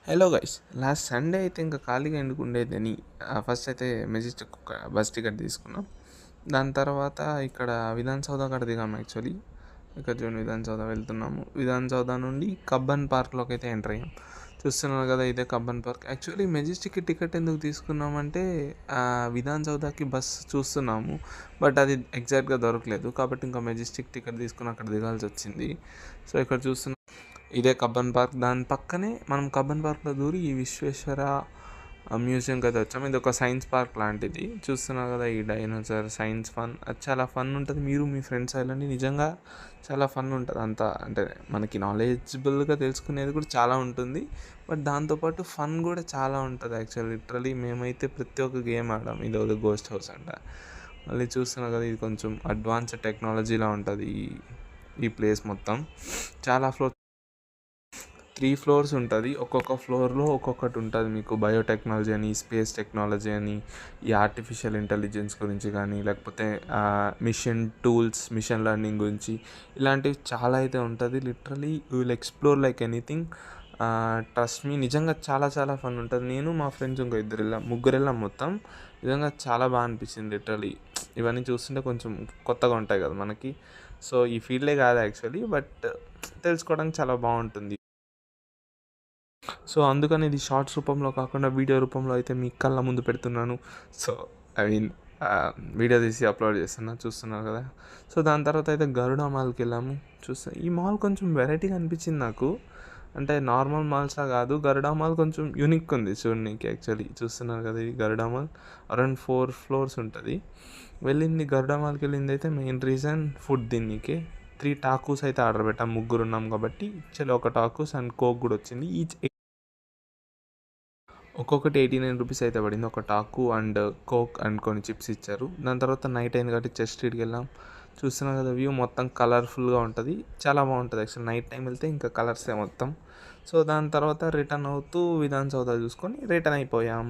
Hello guys, last Sunday అయితే ఇంకా ఖాళీగా ఎందుకు ఉండేదని ఫస్ట్ అయితే మెజెస్టిక్ ఒక బస్ టికెట్ తీసుకున్నాం. దాని తర్వాత ఇక్కడ విధాన్ సౌధ కాడ దిగాము. యాక్చువల్లీ ఇక్కడ చూడండి, విధాన్ సౌధ వెళ్తున్నాము. విధాన్ సౌధ నుండి కబ్బన్ పార్క్లోకి అయితే ఎంటర్ అయ్యాం. చూస్తున్నారు కదా, ఇదే కబ్బన్ పార్క్. యాక్చువల్లీ మెజెస్టిక్కి టికెట్ ఎందుకు తీసుకున్నామంటే విధాన్ సౌధకి బస్ చూస్తున్నాము, బట్ అది ఎగ్జాక్ట్గా దొరకలేదు. కాబట్టి ఇంకా మెజెస్టిక్ టికెట్ తీసుకుని అక్కడ దిగాల్సి వచ్చింది. సో ఇక్కడ చూస్తున్నాం, ఇదే కబ్బన్ పార్క్. దాని పక్కనే మనం కబ్బన్ పార్క్లో దూరి ఈ విశ్వేశ్వర మ్యూజియంకి అయితే వచ్చాము. ఇది ఒక సైన్స్ పార్క్ లాంటిది. చూస్తున్నారు కదా, ఈ డైనోసార్ సైన్స్ ఫన్, అది చాలా ఫన్ ఉంటుంది. మీరు మీ ఫ్రెండ్స్ వెళ్ళండి, నిజంగా చాలా ఫన్ ఉంటుంది. అంతా అంటే మనకి నాలెడ్జబుల్గా తెలుసుకునేది కూడా చాలా ఉంటుంది, బట్ దాంతోపాటు ఫన్ కూడా చాలా ఉంటుంది. యాక్చువల్లీ లిటరలీ మేమైతే ప్రతి ఒక్క గేమ్ ఆడాం. ఇది ఒక గోస్ట్ హౌస్ అంట. మళ్ళీ చూస్తున్నారు కదా, ఇది కొంచెం అడ్వాన్స్డ్ టెక్నాలజీలా ఉంటుంది. ఈ ప్లేస్ మొత్తం చాలా ఫ్లోర్, 3 ఫ్లోర్స్ ఉంటుంది. ఒక్కొక్క ఫ్లోర్లో ఒక్కొక్కటి ఉంటుంది. మీకు బయోటెక్నాలజీ అని, స్పేస్ టెక్నాలజీ అని, ఈ ఆర్టిఫిషియల్ ఇంటెలిజెన్స్ గురించి కానీ, లేకపోతే మిషన్ టూల్స్, మిషన్ లెర్నింగ్ గురించి, ఇలాంటివి చాలా అయితే ఉంటుంది. Literally you will explore like anything. Trust me, నిజంగా చాలా చాలా ఫన్ ఉంటుంది. నేను మా ఫ్రెండ్స్ ఇంకో ముగ్గురు వెళ్ళాం మొత్తం. నిజంగా చాలా బాగా అనిపించింది. లిటరలీ ఇవన్నీ చూస్తుంటే కొంచెం కొత్తగా ఉంటాయి కదా మనకి. సో ఈ ఫీల్డే కాదు యాక్చువల్లీ, బట్ తెలుసుకోవడానికి చాలా బాగుంటుంది. సో అందుకని ఇది షార్ట్స్ రూపంలో కాకుండా వీడియో రూపంలో అయితే మీ కళ్ళ ముందు పెడుతున్నాను. సో ఐ మీన్ వీడియో తీసి అప్లోడ్ చేస్తున్నా, చూస్తున్నారు కదా. సో దాని తర్వాత అయితే గరుడ మాల్కి వెళ్ళాము. ఈ మాల్ కొంచెం వెరైటీగా అనిపించింది నాకు. అంటే నార్మల్ మాల్సా కాదు, గరుడ మాల్ కొంచెం యూనిక్ ఉంది చూడడానికి. యాక్చువల్లీ చూస్తున్నారు కదా, ఇది గరుడ మాల్. అరౌండ్ 4 ఫ్లోర్స్ ఉంటుంది. గరుడ మాల్కి వెళ్ళింది అయితే మెయిన్ రీజన్ ఫుడ్ తిననీకే. 3 టాకోస్ అయితే ఆర్డర్ పెట్టాం, ముగ్గురు ఉన్నాం కాబట్టి. చలో ఒక టాకోస్ అండ్ కోక్ కూడా వచ్చింది. ఒక్కొక్కటి 89 రూపీస్ అయితే పడింది. ఒక టాకు అండ్ కోక్ అండ్ కొన్ని చిప్స్ ఇచ్చారు. దాని తర్వాత నైట్ అయింది కాబట్టి చెస్ట్ స్ట్రీట్కి వెళ్ళాం. చూస్తున్నాం కదా, వ్యూ మొత్తం కలర్ఫుల్గా ఉంటుంది, చాలా బాగుంటుంది. యాక్చువల్ నైట్ టైం వెళ్తే ఇంకా కలర్సే మొత్తం. సో దాని తర్వాత రిటర్న్ అవుతూ విధాన్ సౌధ చూసుకొని రిటర్న్ అయిపోయాం.